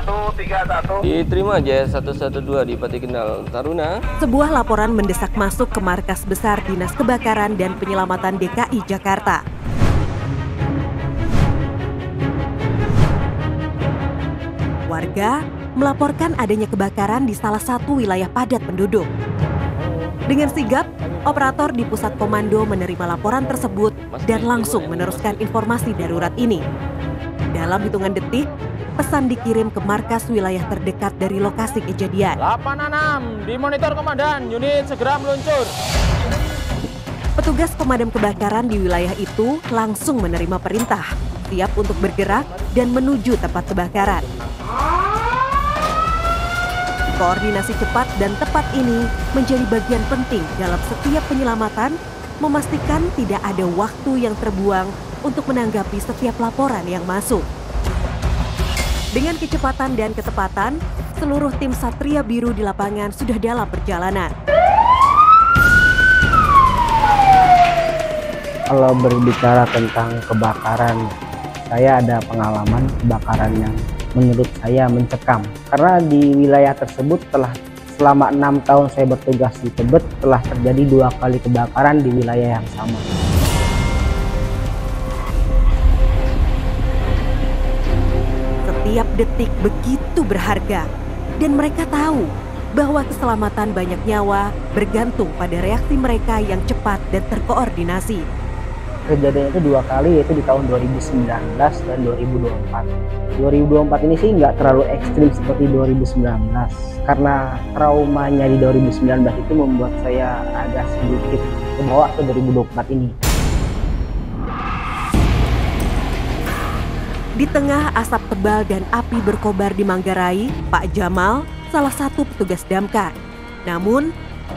131. Diterima J112 di Pati Kendal Taruna. Sebuah laporan mendesak masuk ke markas besar Dinas Kebakaran dan Penyelamatan DKI Jakarta. Warga melaporkan adanya kebakaran di salah satu wilayah padat penduduk. Dengan sigap, operator di pusat komando menerima laporan tersebut dan langsung meneruskan informasi darurat ini. Dalam hitungan detik, pesan dikirim ke markas wilayah terdekat dari lokasi kejadian. 86, dimonitor komandan, unit segera meluncur. Petugas pemadam kebakaran di wilayah itu langsung menerima perintah, siap untuk bergerak dan menuju tempat kebakaran. Koordinasi cepat dan tepat ini menjadi bagian penting dalam setiap penyelamatan, memastikan tidak ada waktu yang terbuang untuk menanggapi setiap laporan yang masuk. Dengan kecepatan dan ketepatan, seluruh tim Satria Biru di lapangan sudah dalam perjalanan. Kalau berbicara tentang kebakaran, saya ada pengalaman kebakaran yang menurut saya mencekam. Karena di wilayah tersebut selama 6 tahun saya bertugas di Tebet telah terjadi 2 kali kebakaran di wilayah yang sama. Setiap detik begitu berharga dan mereka tahu bahwa keselamatan banyak nyawa bergantung pada reaksi mereka yang cepat dan terkoordinasi. Kejadian itu 2 kali, yaitu di tahun 2019 dan 2024. 2024 ini sih nggak terlalu ekstrim seperti 2019, karena traumanya di 2019 itu membuat saya agak sedikit kebawa ke 2024 ini. Di tengah asap tebal dan api berkobar di Manggarai, Pak Jamal, salah satu petugas damkar. Namun,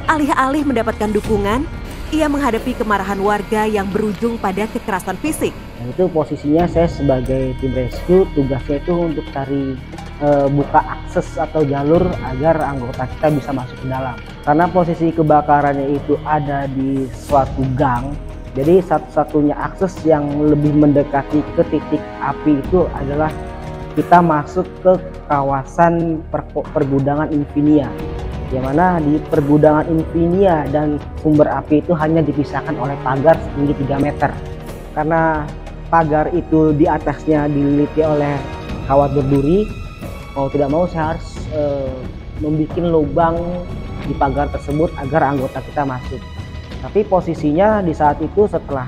alih-alih mendapatkan dukungan, ia menghadapi kemarahan warga yang berujung pada kekerasan fisik. Nah, itu posisinya saya sebagai tim rescue, tugasnya itu untuk cari buka akses atau jalur agar anggota kita bisa masuk ke dalam. Karena posisi kebakarannya itu ada di suatu gang, jadi satu-satunya akses yang lebih mendekati ke titik api itu adalah kita masuk ke kawasan pergudangan Infinia. Yang mana di pergudangan Infinia dan sumber api itu hanya dipisahkan oleh pagar setinggi 3 meter. Karena pagar itu di atasnya dililiti oleh kawat berduri, mau tidak mau saya harus membuat lubang di pagar tersebut agar anggota kita masuk. Tapi posisinya di saat itu setelah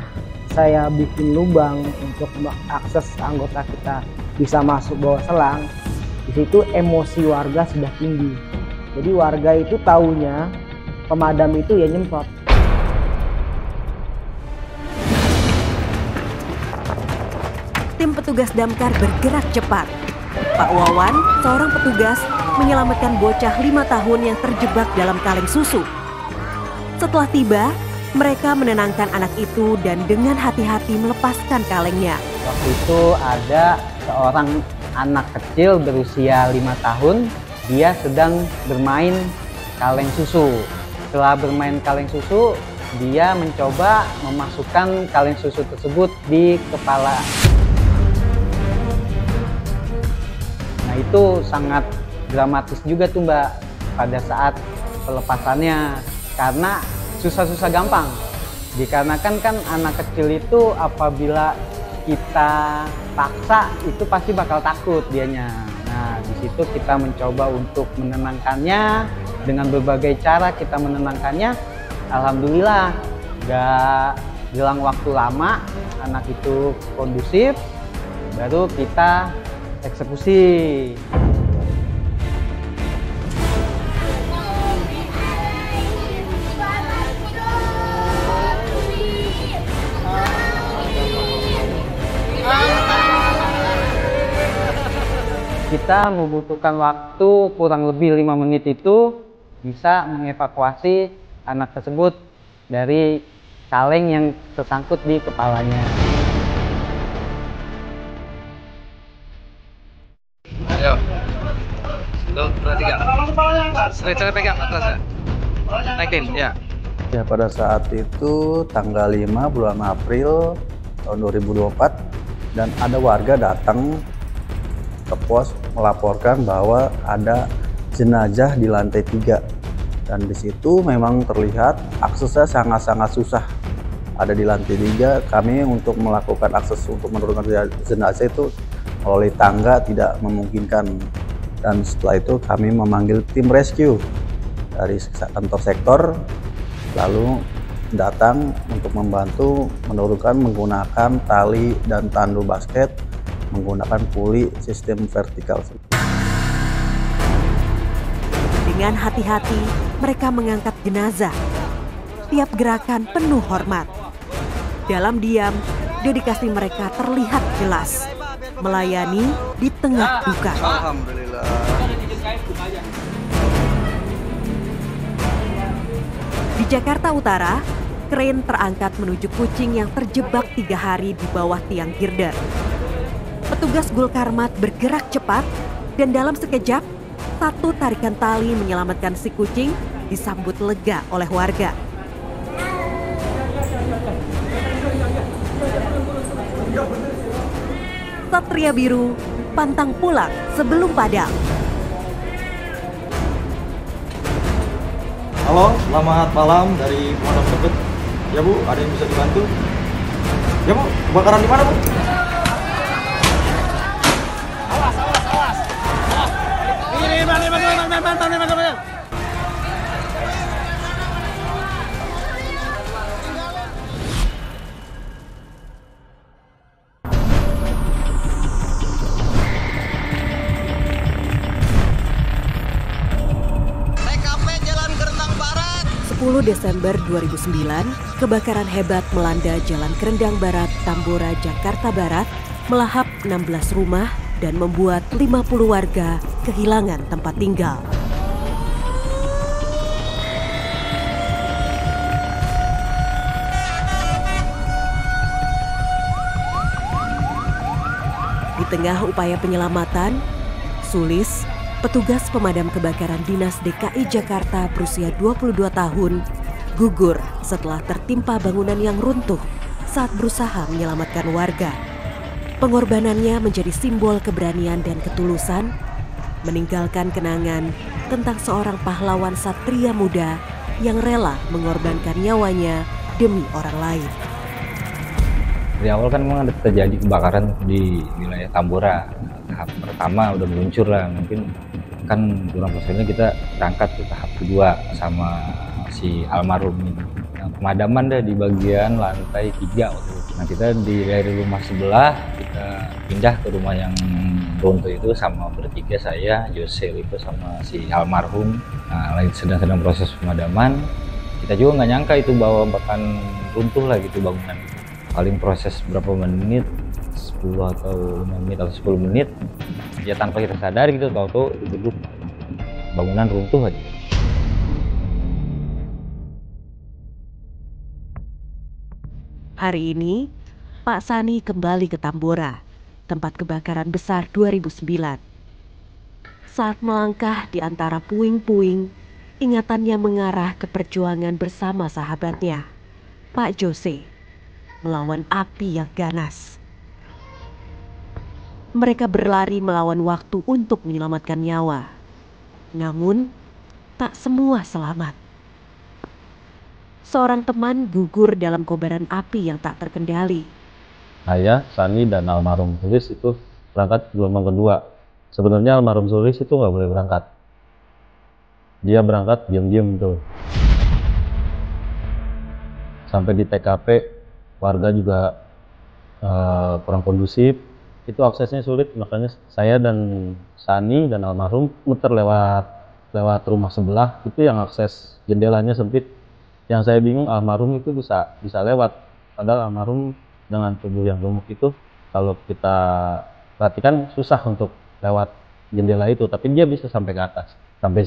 saya bikin lubang untuk akses anggota kita bisa masuk bawah selang, di situ emosi warga sudah tinggi. Jadi warga itu taunya pemadam itu ya nyemprot. Tim petugas damkar bergerak cepat. Pak Wawan, seorang petugas, menyelamatkan bocah 5 tahun yang terjebak dalam kaleng susu. Setelah tiba, mereka menenangkan anak itu dan dengan hati-hati melepaskan kalengnya. Waktu itu ada seorang anak kecil berusia 5 tahun. Dia sedang bermain kaleng susu. Setelah bermain kaleng susu, dia mencoba memasukkan kaleng susu tersebut di kepala. Nah, itu sangat dramatis juga tuh Mbak pada saat pelepasannya, karena susah-susah gampang. Dikarenakan kan anak kecil itu apabila kita paksa itu pasti bakal takut dianya. Nah, di situ kita mencoba untuk menenangkannya dengan berbagai cara. Kita menenangkannya, alhamdulillah gak jelang waktu lama anak itu kondusif, baru kita eksekusi. Kita membutuhkan waktu kurang lebih 5 menit itu bisa mengevakuasi anak tersebut dari kaleng yang tersangkut di kepalanya. Ayo, 1, 2, 3. Stretcher pegang atas ya. Naikin, ya. Ya, pada saat itu tanggal 5 bulan April tahun 2024 dan ada warga datang ke pos melaporkan bahwa ada jenazah di lantai 3. Dan di situ memang terlihat aksesnya sangat-sangat susah. Ada di lantai 3, kami untuk melakukan akses untuk menurunkan jenazah itu melalui tangga tidak memungkinkan. Dan setelah itu kami memanggil tim rescue dari kantor sektor, lalu datang untuk membantu menurunkan menggunakan tali dan tandu basket menggunakan puli sistem vertikal. Dengan hati-hati, mereka mengangkat jenazah. Tiap gerakan penuh hormat. Dalam diam, dedikasi mereka terlihat jelas. Melayani di tengah duka. Alhamdulillah. Di Jakarta Utara, kren terangkat menuju kucing yang terjebak 3 hari di bawah tiang girder. Petugas Gulkarmat bergerak cepat dan dalam sekejap, satu tarikan tali menyelamatkan si kucing disambut lega oleh warga. Satria Biru pantang pulang sebelum padam. Halo, selamat malam dari Pondok Tebet. Ya Bu, ada yang bisa dibantu? Ya Bu, kebakaran di mana Bu? TKP Jalan Gerendang Barat. 10 Desember 2009, kebakaran hebat melanda Jalan Gerendang Barat, Tambora, Jakarta Barat, melahap 16 rumah dan membuat 50 warga kehilangan tempat tinggal. Di tengah upaya penyelamatan, Sulis, petugas pemadam kebakaran Dinas DKI Jakarta berusia 22 tahun, gugur setelah tertimpa bangunan yang runtuh saat berusaha menyelamatkan warga. Pengorbanannya menjadi simbol keberanian dan ketulusan, meninggalkan kenangan tentang seorang pahlawan satria muda yang rela mengorbankan nyawanya demi orang lain. Dari awal kan memang ada terjadi kebakaran di wilayah Tambora. Tahap pertama udah meluncur lah, mungkin kan kurang personilnya kita berangkat ke tahap kedua sama si almarhum ini. Yang pemadaman dah di bagian lantai 3 waktu itu. Nah kita dari rumah sebelah kita pindah ke rumah yang runtuh itu sama bertiga, saya, Jose itu sama si almarhum. Nah lagi sedang proses pemadaman. Kita juga nggak nyangka itu bahwa bahkan runtuh lah gitu bangunan. Paling proses berapa menit, 10 atau 5 menit atau 10 menit, ya tanpa kita sadar gitu, tahu-tahu itu bangunan runtuh aja. Hari ini, Pak Sani kembali ke Tambora, tempat kebakaran besar 2009. Saat melangkah di antara puing-puing, ingatannya mengarah ke perjuangan bersama sahabatnya, Pak Jose, melawan api yang ganas. Mereka berlari melawan waktu untuk menyelamatkan nyawa. Namun, tak semua selamat. Seorang teman gugur dalam kobaran api yang tak terkendali. Saya, Sani, dan almarhum Sulis itu berangkat gelombang kedua. Sebenarnya almarhum Sulis itu nggak boleh berangkat. Dia berangkat diam-diam tuh. Sampai di TKP, warga juga kurang kondusif. Itu aksesnya sulit, makanya saya dan Sani dan almarhum muter lewat rumah sebelah. Itu yang akses jendelanya sempit. Yang saya bingung, almarhum itu bisa lewat, padahal almarhum dengan tubuh yang gemuk itu kalau kita perhatikan susah untuk lewat jendela itu, tapi dia bisa sampai ke atas. Sampai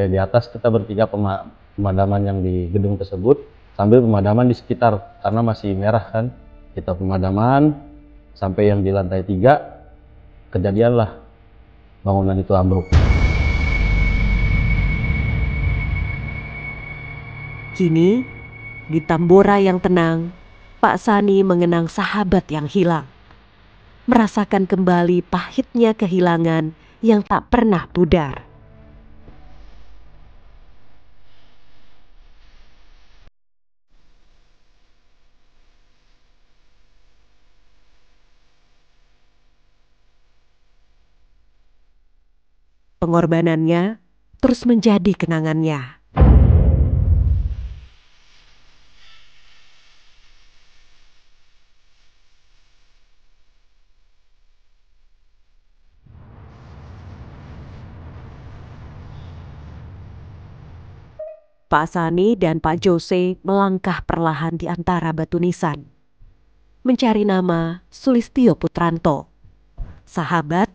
di atas kita bertiga pemadaman yang di gedung tersebut sambil pemadaman di sekitar karena masih merah kan. Kita pemadaman sampai yang di lantai 3, kejadianlah bangunan itu ambruk. Kini, di Tambora yang tenang, Pak Sani mengenang sahabat yang hilang. merasakan kembali pahitnya kehilangan yang tak pernah pudar. Pengorbanannya terus menjadi kenangannya. Pak Sani dan Pak Jose melangkah perlahan di antara batu nisan, mencari nama Sulistyo Putranto, sahabat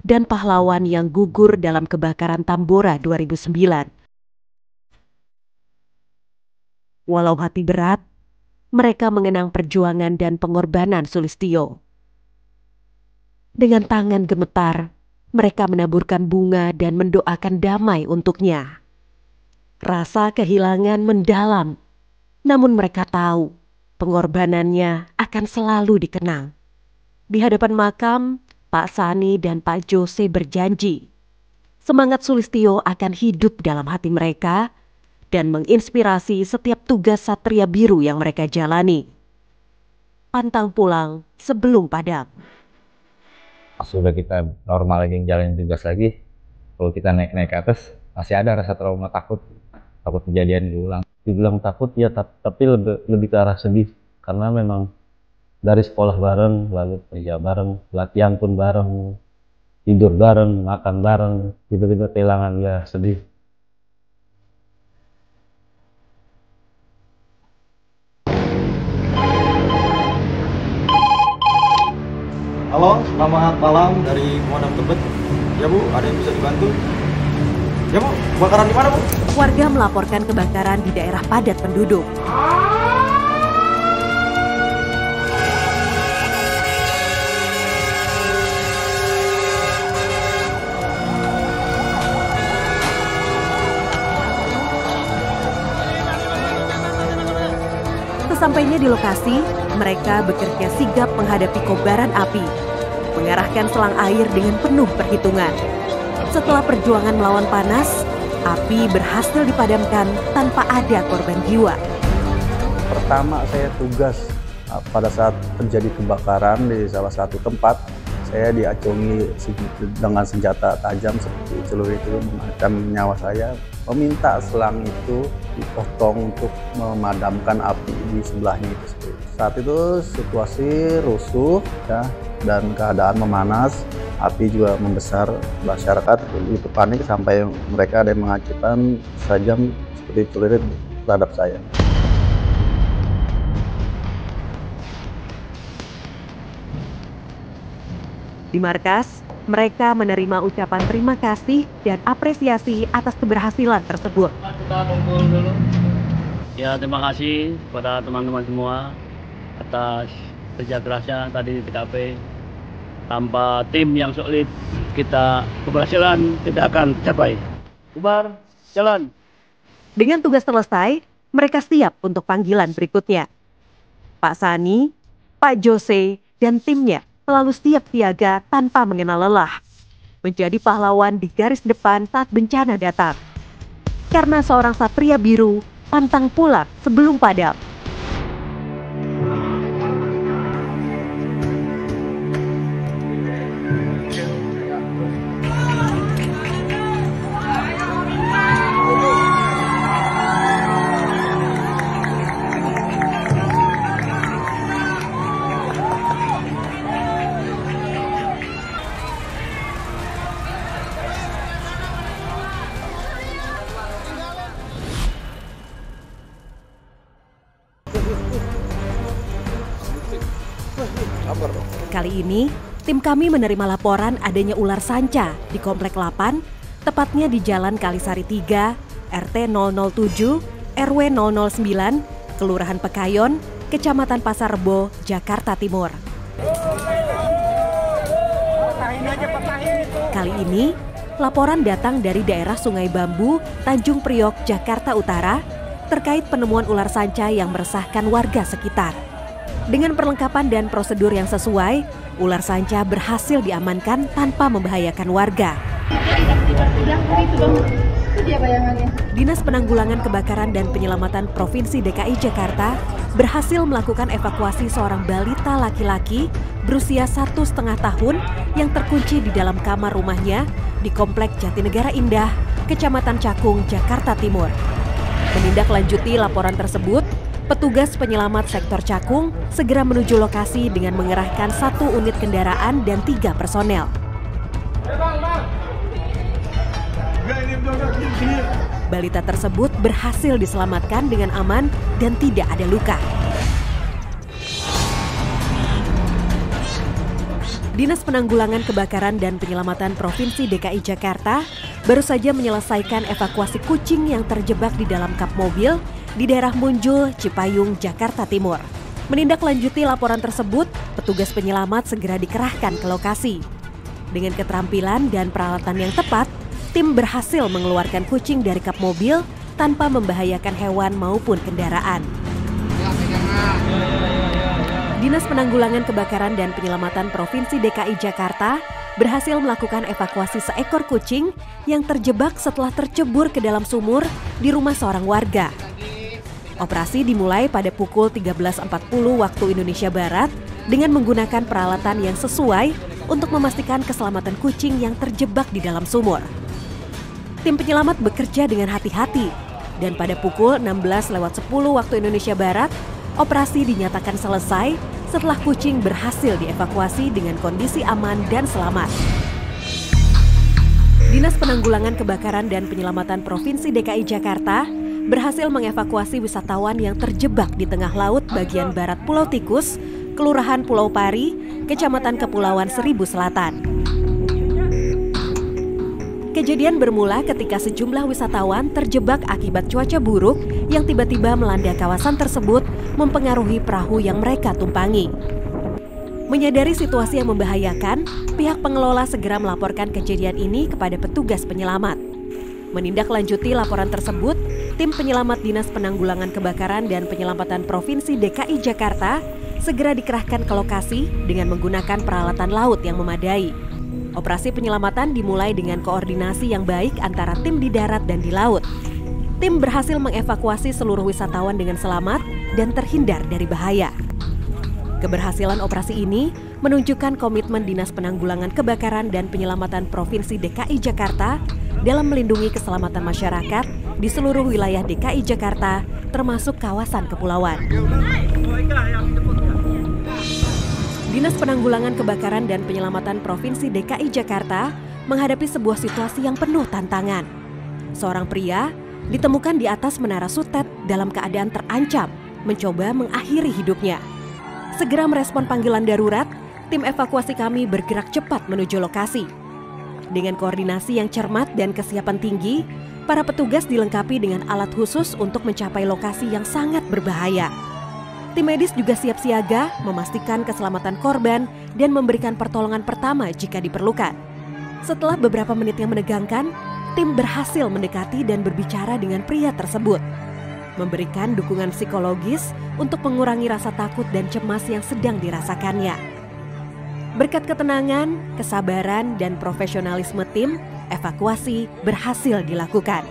dan pahlawan yang gugur dalam kebakaran Tambora 2009. Walau hati berat, mereka mengenang perjuangan dan pengorbanan Sulistyo. Dengan tangan gemetar, mereka menaburkan bunga dan mendoakan damai untuknya. Rasa kehilangan mendalam, namun mereka tahu pengorbanannya akan selalu dikenang. Di hadapan makam, Pak Sani dan Pak Jose berjanji, semangat Sulistyo akan hidup dalam hati mereka dan menginspirasi setiap tugas Satria Biru yang mereka jalani. Pantang pulang sebelum padam. Sudah kita normal lagi jalanin tugas lagi, kalau kita naik ke atas masih ada rasa trauma, takut kejadian diulang. Dibilang takut ya, tapi lebih ke arah sedih, karena memang dari sekolah bareng, lalu kerja bareng, latihan pun bareng, tidur bareng, makan bareng, tiba-tiba kehilangan, ya sedih. Halo, selamat malam dari Pemadam Tebet. Ya Bu, ada yang bisa dibantu? Ya Bu, kebakaran di mana Bu? Warga melaporkan kebakaran di daerah padat penduduk. Sesampainya di lokasi, mereka bekerja sigap menghadapi kobaran api, mengarahkan selang air dengan penuh perhitungan. Setelah perjuangan melawan panas, api berhasil dipadamkan tanpa ada korban jiwa. Pertama saya tugas pada saat terjadi kebakaran di salah satu tempat, saya diacungi dengan senjata tajam seperti celurit itu mengancam nyawa saya, meminta selang itu dipotong untuk memadamkan api di sebelahnya itu. Saat itu situasi rusuh ya, dan keadaan memanas, api juga membesar, masyarakat itu panik sampai mereka ada yang mengacukan tajam seperti celurit terhadap saya. Di markas, mereka menerima ucapan terima kasih dan apresiasi atas keberhasilan tersebut. Kita kumpul dulu. Ya, terima kasih kepada teman-teman semua atas kerja kerasnya tadi di TKP. Tanpa tim yang solid, kita keberhasilan tidak akan tercapai. Bubar, jalan. Dengan tugas selesai, mereka siap untuk panggilan berikutnya. Pak Sani, Pak Jose, dan timnya selalu siap siaga tanpa mengenal lelah, menjadi pahlawan di garis depan saat bencana datang. Karena seorang Satria Biru pantang pulang sebelum padam. Kali ini, tim kami menerima laporan adanya ular sanca di Komplek 8, tepatnya di Jalan Kalisari 3, RT 007, RW 009, Kelurahan Pekayon, Kecamatan Pasar Rebo, Jakarta Timur. Kali ini, laporan datang dari daerah Sungai Bambu, Tanjung Priok, Jakarta Utara, terkait penemuan ular sanca yang meresahkan warga sekitar. Dengan perlengkapan dan prosedur yang sesuai, ular sanca berhasil diamankan tanpa membahayakan warga. Dinas Penanggulangan Kebakaran dan Penyelamatan Provinsi DKI Jakarta berhasil melakukan evakuasi seorang balita laki-laki berusia 1,5 tahun yang terkunci di dalam kamar rumahnya di Komplek Jatinegara Indah, Kecamatan Cakung, Jakarta Timur. Menindaklanjuti laporan tersebut, petugas penyelamat sektor Cakung segera menuju lokasi dengan mengerahkan 1 unit kendaraan dan 3 personel. Balita tersebut berhasil diselamatkan dengan aman dan tidak ada luka. Dinas Penanggulangan Kebakaran dan Penyelamatan Provinsi DKI Jakarta baru saja menyelesaikan evakuasi kucing yang terjebak di dalam kap mobil di daerah Munjul, Cipayung, Jakarta Timur. Menindaklanjuti laporan tersebut, petugas penyelamat segera dikerahkan ke lokasi. Dengan keterampilan dan peralatan yang tepat, tim berhasil mengeluarkan kucing dari kap mobil tanpa membahayakan hewan maupun kendaraan. Dinas Penanggulangan Kebakaran dan Penyelamatan Provinsi DKI Jakarta berhasil melakukan evakuasi seekor kucing yang terjebak setelah tercebur ke dalam sumur di rumah seorang warga. Operasi dimulai pada pukul 13.40 waktu Indonesia Barat dengan menggunakan peralatan yang sesuai untuk memastikan keselamatan kucing yang terjebak di dalam sumur. Tim penyelamat bekerja dengan hati-hati dan pada pukul 16.10 waktu Indonesia Barat, operasi dinyatakan selesai setelah kucing berhasil dievakuasi dengan kondisi aman dan selamat. Dinas Penanggulangan Kebakaran dan Penyelamatan Provinsi DKI Jakarta berhasil mengevakuasi wisatawan yang terjebak di tengah laut bagian barat Pulau Tikus, Kelurahan Pulau Pari, Kecamatan Kepulauan Seribu Selatan. Kejadian bermula ketika sejumlah wisatawan terjebak akibat cuaca buruk yang tiba-tiba melanda kawasan tersebut mempengaruhi perahu yang mereka tumpangi. Menyadari situasi yang membahayakan, pihak pengelola segera melaporkan kejadian ini kepada petugas penyelamat. Menindaklanjuti laporan tersebut, tim penyelamat Dinas Penanggulangan Kebakaran dan Penyelamatan Provinsi DKI Jakarta segera dikerahkan ke lokasi dengan menggunakan peralatan laut yang memadai. Operasi penyelamatan dimulai dengan koordinasi yang baik antara tim di darat dan di laut. Tim berhasil mengevakuasi seluruh wisatawan dengan selamat dan terhindar dari bahaya. Keberhasilan operasi ini menunjukkan komitmen Dinas Penanggulangan Kebakaran dan Penyelamatan Provinsi DKI Jakarta dalam melindungi keselamatan masyarakat di seluruh wilayah DKI Jakarta, termasuk kawasan kepulauan. Dinas Penanggulangan Kebakaran dan Penyelamatan Provinsi DKI Jakarta menghadapi sebuah situasi yang penuh tantangan. Seorang pria ditemukan di atas menara Sutet dalam keadaan terancam, mencoba mengakhiri hidupnya. Segera merespon panggilan darurat, tim evakuasi kami bergerak cepat menuju lokasi. Dengan koordinasi yang cermat dan kesiapan tinggi, para petugas dilengkapi dengan alat khusus untuk mencapai lokasi yang sangat berbahaya. Tim medis juga siap siaga memastikan keselamatan korban dan memberikan pertolongan pertama jika diperlukan. Setelah beberapa menit yang menegangkan, tim berhasil mendekati dan berbicara dengan pria tersebut. Memberikan dukungan psikologis untuk mengurangi rasa takut dan cemas yang sedang dirasakannya. Berkat ketenangan, kesabaran, dan profesionalisme tim, evakuasi berhasil dilakukan.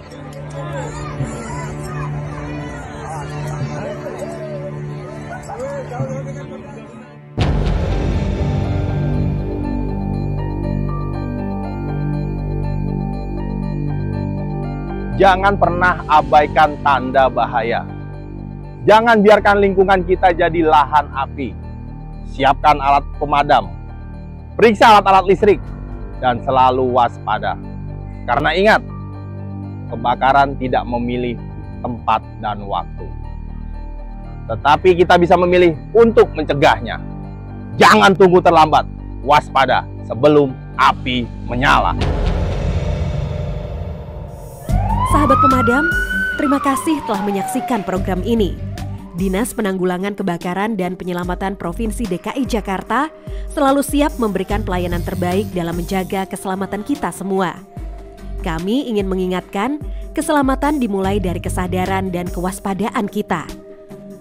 Jangan pernah abaikan tanda bahaya. Jangan biarkan lingkungan kita jadi lahan api. Siapkan alat pemadam. Periksa alat-alat listrik. Dan selalu waspada. Karena ingat, kebakaran tidak memilih tempat dan waktu. Tetapi kita bisa memilih untuk mencegahnya. Jangan tunggu terlambat. Waspada sebelum api menyala. Sahabat pemadam, terima kasih telah menyaksikan program ini. Dinas Penanggulangan Kebakaran dan Penyelamatan Provinsi DKI Jakarta selalu siap memberikan pelayanan terbaik dalam menjaga keselamatan kita semua. Kami ingin mengingatkan, keselamatan dimulai dari kesadaran dan kewaspadaan kita.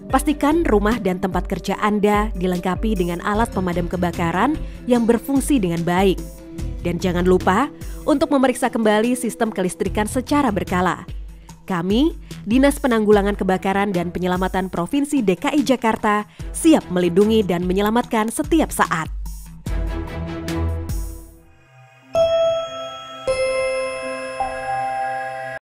Pastikan rumah dan tempat kerja Anda dilengkapi dengan alat pemadam kebakaran yang berfungsi dengan baik. Dan jangan lupa untuk memeriksa kembali sistem kelistrikan secara berkala. Kami, Dinas Penanggulangan Kebakaran dan Penyelamatan Provinsi DKI Jakarta, siap melindungi dan menyelamatkan setiap saat.